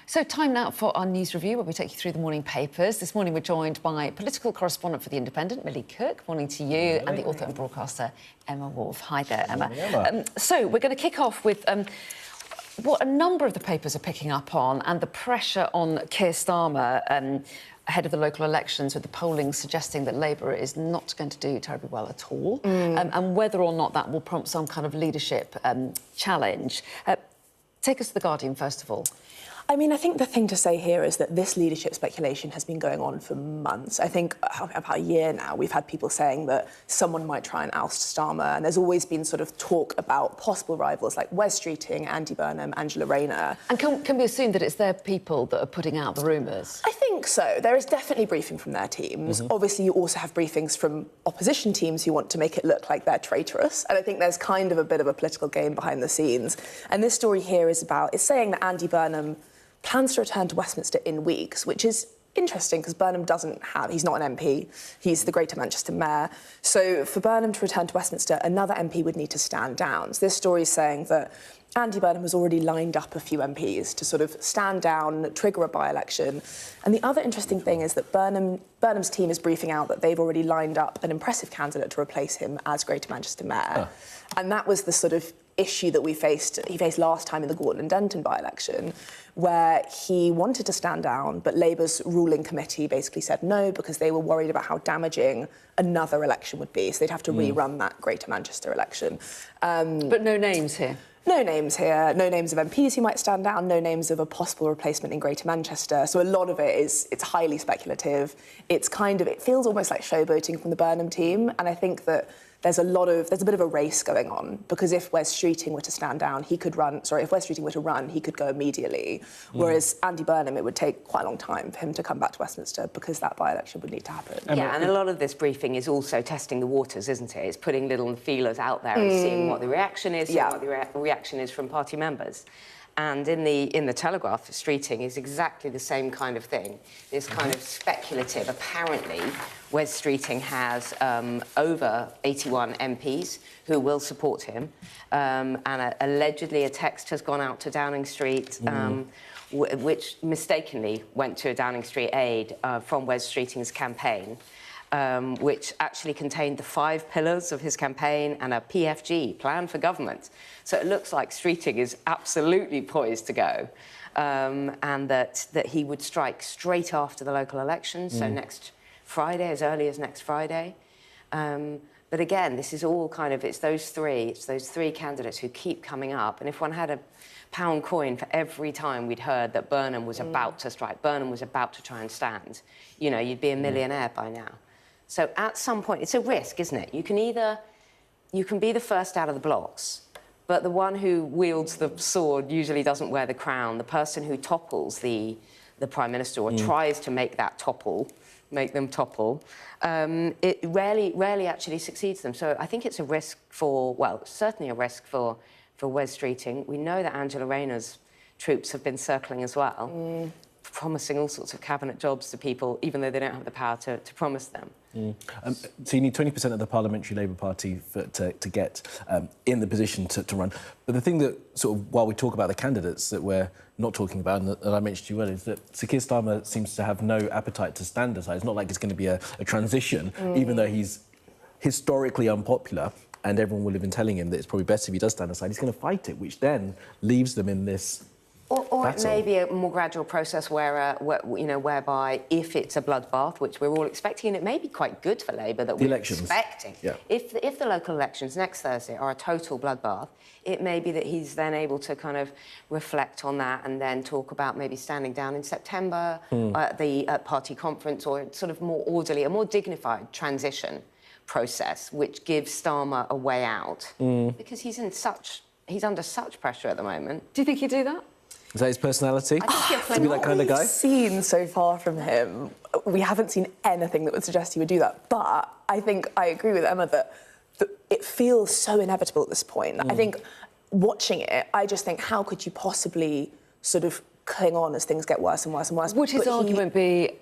So time now for our news review, where we take you through the morning papers. This morning we're joined by political correspondent for The Independent, Millie Cook. Morning to you. And the author and broadcaster, Emma Wolfe. Hi there, Emma. So we're going to kick off with what a number of the papers are picking up on, and the pressure on Keir Starmer ahead of the local elections, with the polling suggesting that Labour is not going to do terribly well at all, and whether or not that will prompt some kind of leadership challenge. Take us to The Guardian, first of all. I mean, I think the thing to say here is that this leadership speculation has been going on for months. I think about a year now, we've had people saying that someone might try and oust Starmer, and there's always been sort of talk about possible rivals like Wes Streeting, Andy Burnham, Angela Rayner. And can we assume that it's their people that are putting out the rumours? I think so. There is definitely briefing from their teams. Obviously, you also have briefings from opposition teams who want to make it look like they're traitorous. And I think there's kind of a bit of a political game behind the scenes. And this story here is saying that Andy Burnham plans to return to Westminster in weeks, which is interesting because Burnham he's not an MP, he's the Greater Manchester Mayor. So for Burnham to return to Westminster, another MP would need to stand down. So this story is saying that Andy Burnham has already lined up a few MPs to sort of stand down, trigger a by-election. And the other interesting thing is that Burnham's team is briefing out that they've already lined up an impressive candidate to replace him as Greater Manchester Mayor. And that was the sort of issue that he faced last time in the Gorton and Denton by-election, where he wanted to stand down, but Labour's ruling committee basically said no because they were worried about how damaging another election would be. So they'd have to rerun that Greater Manchester election. But no names here? No names here, no names of MPs who might stand down, no names of a possible replacement in Greater Manchester. So a lot of it's highly speculative. It feels almost like showboating from the Burnham team. And I think that there's a bit of a race going on, because if Wes Streeting were to stand down, if Wes Streeting were to run, he could go immediately. Whereas Andy Burnham, it would take quite a long time for him to come back to Westminster because that by-election would need to happen. Yeah, and a lot of this briefing is also testing the waters, isn't it? It's putting little feelers out there and seeing what the reaction is, seeing what the reaction is from party members. And in the Telegraph, Streeting is exactly the same kind of thing. This kind of speculative. Apparently, Wes Streeting has over 81 MPs who will support him. And allegedly a text has gone out to Downing Street, which mistakenly went to a Downing Street aide from Wes Streeting's campaign, which actually contained the 5 pillars of his campaign and a PFG, plan for government. So it looks like Streeting is absolutely poised to go, and that he would strike straight after the local elections, so next Friday, as early as next Friday. But again, this is all it's those three candidates who keep coming up. And if one had a pound coin for every time we'd heard that Burnham was about to strike, Burnham was about to try and stand, you know, you'd be a millionaire by now. So at some point, it's a risk, isn't it? You can be the first out of the blocks, but the one who wields the sword usually doesn't wear the crown. The person who topples the Prime Minister or tries to make them topple, it rarely actually succeeds them. So I think it's a risk certainly a risk for Wes Streeting. We know that Angela Rayner's troops have been circling as well, promising all sorts of cabinet jobs to people, even though they don't have the power to promise them. So you need 20% of the Parliamentary Labour Party to get in the position to run. But the thing that, while we talk about the candidates that we're not talking about, and that I mentioned to you earlier, is that Sir Keir Starmer seems to have no appetite to stand aside. It's not like it's going to be a transition, even though he's historically unpopular, and everyone will have been telling him that it's probably better if he does stand aside. He's going to fight it, which then leaves them in this... Or it may be a more gradual process whereby if it's a bloodbath, which we're all expecting, and it may be quite good for Labour that we're expecting. Yeah. If the local elections next Thursday are a total bloodbath, it may be that he's then able to kind of reflect on that and then talk about maybe standing down in September at the party conference, or sort of more orderly, a more dignified transition process, which gives Starmer a way out, because he's under such pressure at the moment. Do you think he'd do that? Is that his personality? To be that kind of guy? What we've seen so far from him, we haven't seen anything that would suggest he would do that. But I think I agree with Emma that it feels so inevitable at this point. I think watching it, I just think, how could you possibly sort of cling on as things get worse and worse and worse? Would his argument be,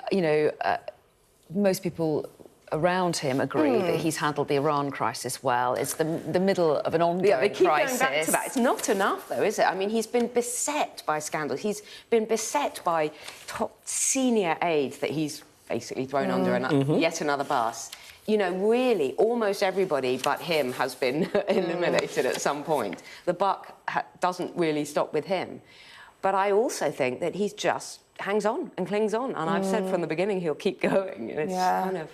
most people around him agree that he's handled the Iran crisis well. It's the middle of an ongoing crisis. Going back to that. It's not enough, though, is it? I mean, he's been beset by scandals. He's been beset by top senior aides that he's basically thrown under yet another bus. You know, really, almost everybody but him has been eliminated at some point. The buck doesn't really stop with him. But I also think that he's just hangs on and clings on. And I've said from the beginning he'll keep going. And it's kind of...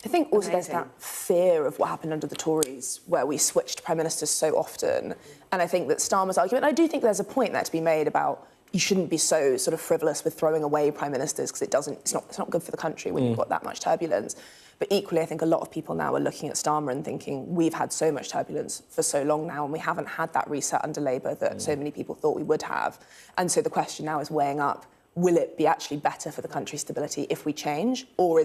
I think also amazing. there's that fear of what happened under the Tories, where we switched prime ministers so often. And I think that Starmer's argument, I do think there's a point there to be made about you shouldn't be so sort of frivolous with throwing away prime ministers, because it's not good for the country when you've got that much turbulence. But equally, I think a lot of people now are looking at Starmer and thinking, we've had so much turbulence for so long now, and we haven't had that reset under Labour that so many people thought we would have. And so the question now is weighing up, will it be actually better for the country's stability if we change, or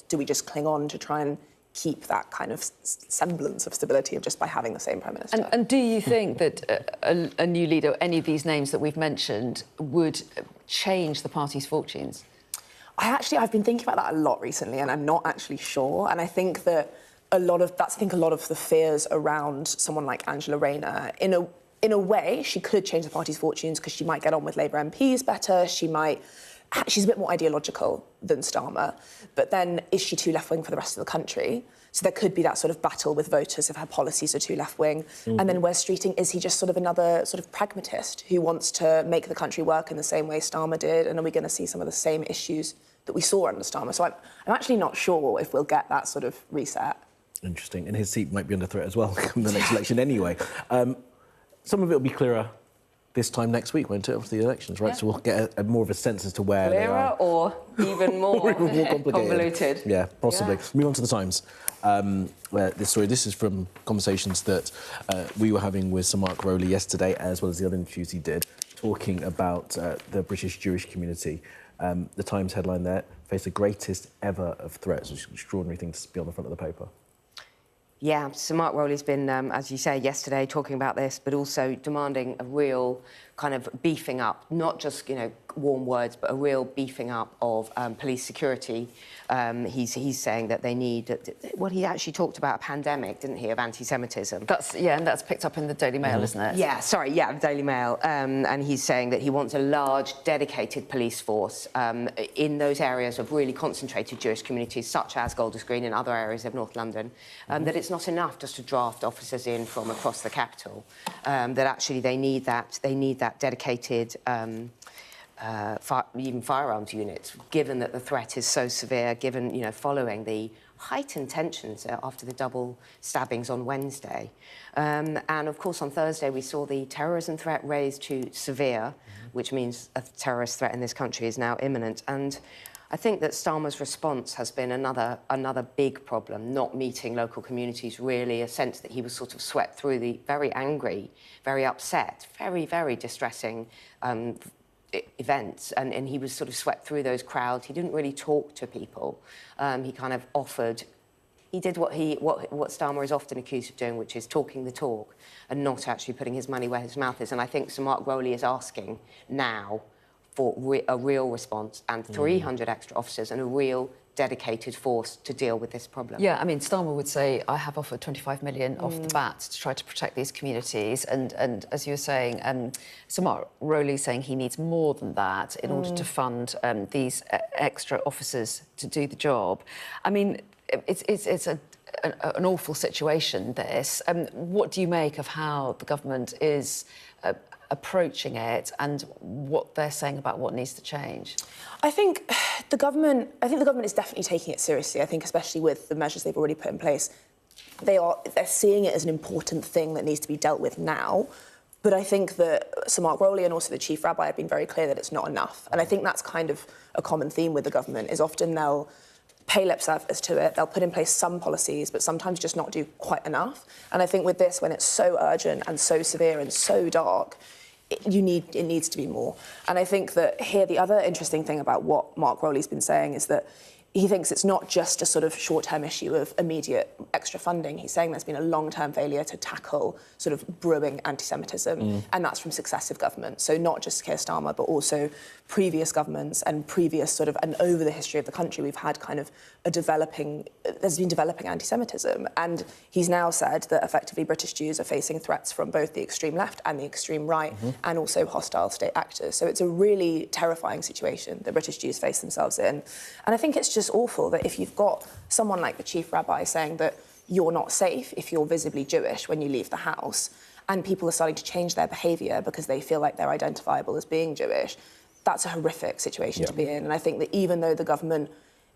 do we just cling on to try and keep that kind of semblance of stability of just by having the same prime minister? And do you think that a new leader, any of these names that we've mentioned, would change the party's fortunes? I've been thinking about that a lot recently, and I'm not actually sure. And I think that a lot of the fears around someone like Angela Rayner. In a way, she could change the party's fortunes because she might get on with Labour MPs better. She's a bit more ideological than Starmer. But then, is she too left-wing for the rest of the country? So there could be that sort of battle with voters if her policies are too left-wing. And then Wes Streeting, is he just sort of another sort of pragmatist who wants to make the country work in the same way Starmer did? And are we going to see some of the same issues that we saw under Starmer? So I'm actually not sure if we'll get that sort of reset. Interesting. And his seat might be under threat as well come the next election anyway. Some of it will be clearer this time next week, won't it, after the elections, right? Yeah. So we'll get a more of a sense as to where they are. Or even more, even more convoluted. Yeah, possibly. Yeah. Move on to the Times. Where this is from conversations that we were having with Sir Mark Rowley yesterday, as well as the other interviews he did, talking about the British Jewish community. The Times headline there, face the greatest ever of threats, which is an extraordinary thing to be on the front of the paper. Yeah, Sir Mark Rowley's been, as you say, yesterday talking about this, but also demanding a real kind of beefing up, not just, warm words, but a real beefing up of police security. He's saying that they need... Well, he actually talked about a pandemic, didn't he, of anti-Semitism. And that's picked up in the Daily Mail, isn't it? Yeah, the Daily Mail. And he's saying that he wants a large, dedicated police force in those areas of really concentrated Jewish communities, such as Golders Green and other areas of North London, that it's not enough just to draft officers in from across the capital, that actually they need that dedicated... even firearms units, given that the threat is so severe, given, following the heightened tensions after the double stabbings on Wednesday. And, of course, on Thursday, we saw the terrorism threat raised to severe, which means a terrorist threat in this country is now imminent. And I think that Starmer's response has been another big problem, not meeting local communities, really, a sense that he was sort of swept through the very angry, very upset, very, very distressing events, and he was sort of swept through those crowds. He didn't really talk to people. He kind of offered... He did what Starmer is often accused of doing, which is talking the talk and not actually putting his money where his mouth is. And I think Sir Mark Rowley is asking now for a real response and 300 extra officers and a real dedicated force to deal with this problem. Yeah, I mean, Starmer would say, I have offered 25 million off the bat to try to protect these communities. And as you were saying, Sir Mark Rowley saying he needs more than that in order to fund these extra officers to do the job. I mean, it's an awful situation, this. What do you make of how the government is approaching it and what they're saying about what needs to change? I think the government is definitely taking it seriously. I think especially with the measures they've already put in place, they're seeing it as an important thing that needs to be dealt with now. But I think that Sir Mark Rowley and also the Chief Rabbi have been very clear that it's not enough. And I think that's kind of a common theme with the government, is often they'll pay lip service to it, they'll put in place some policies, but sometimes just not do quite enough. And I think with this, when it's so urgent and so severe and so dark, it needs to be more. And I think that here, the other interesting thing about what Mark Rowley's been saying is that he thinks it's not just a sort of short-term issue of immediate extra funding. He's saying there's been a long-term failure to tackle sort of brewing anti-Semitism, and that's from successive governments. So not just Keir Starmer, but also previous governments and previous sort of, and over the history of the country, we've had kind of there's been developing anti-Semitism. And he's now said that effectively British Jews are facing threats from both the extreme left and the extreme right, and also hostile state actors. So it's a really terrifying situation that British Jews face themselves in. And I think it's just awful that if you've got someone like the chief rabbi saying that you're not safe if you're visibly Jewish when you leave the house, and people are starting to change their behaviour because they feel like they're identifiable as being Jewish, that's a horrific situation to be in. And I think that even though the government,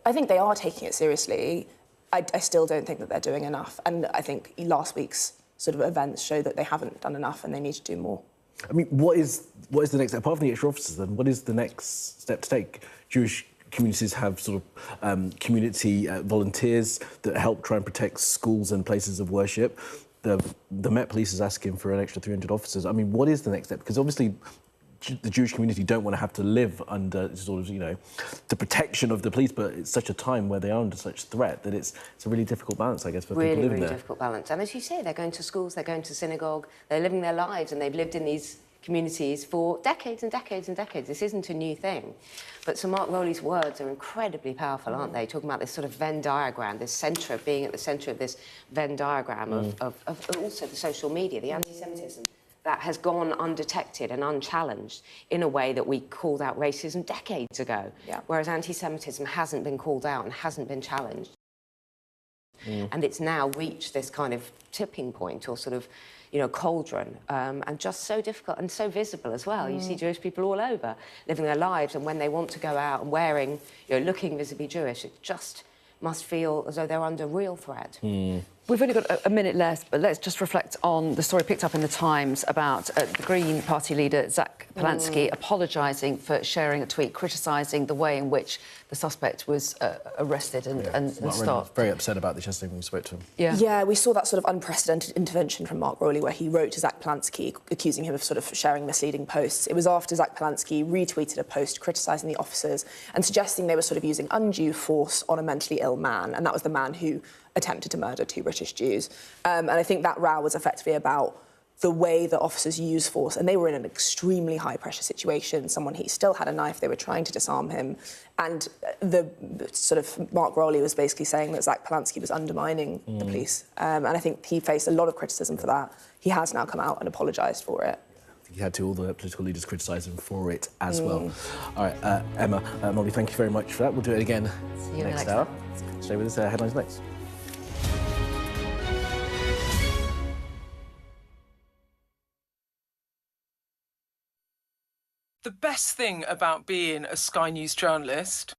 I think they are taking it seriously, I still don't think that they're doing enough. And I think last week's sort of events show that they haven't done enough and they need to do more. I mean, what is the next step? Apart from the extra officers, then, what is the next step to take? Jewish communities have sort of community volunteers that help try and protect schools and places of worship. The Met Police is asking for an extra 300 officers. I mean, what is the next step? Because obviously the Jewish community don't want to have to live under sort of, you know, the protection of the police, but it's such a time where they are under such threat that it's a really difficult balance, I guess, for people living there. Really difficult balance. And as you say, they're going to schools, they're going to synagogue, they're living their lives, and they've lived in these communities for decades and decades and decades. This isn't a new thing. But Sir Mark Rowley's words are incredibly powerful, aren't they? Talking about this sort of Venn diagram, this centre, being at the centre of this Venn diagram of also the social media, the anti-Semitism that has gone undetected and unchallenged in a way that we called out racism decades ago, whereas anti-Semitism hasn't been called out and hasn't been challenged. And it's now reached this kind of tipping point, or sort of, you know, cauldron, and just so difficult and so visible as well. You see Jewish people all over living their lives, and when they want to go out and wearing, you know, looking visibly Jewish, it just must feel as though they're under real threat. We've only got a minute left, but let's just reflect on the story picked up in the Times about the Green Party leader, Zach Polansky, apologising for sharing a tweet criticising the way in which the suspect was arrested and stopped. Very upset about this yesterday when we spoke to him. Yeah, we saw that sort of unprecedented intervention from Mark Rowley, where he wrote to Zach Polansky accusing him of sort of sharing misleading posts. It was after Zach Polansky retweeted a post criticising the officers and suggesting they were sort of using undue force on a mentally ill man, and that was the man who attempted to murder 2 British Jews. And I think that row was effectively about the way that officers use force, and they were in an extremely high-pressure situation. He still had a knife, they were trying to disarm him, and the sort of Mark Rowley was basically saying that Zach Polansky was undermining the police. And I think he faced a lot of criticism for that. He has now come out and apologised for it. He had to, all the political leaders criticise him for it as well. All right, Emma, Molly, thank you very much for that. We'll do it again next hour. Stay with us, headlines next. The best thing about being a Sky News journalist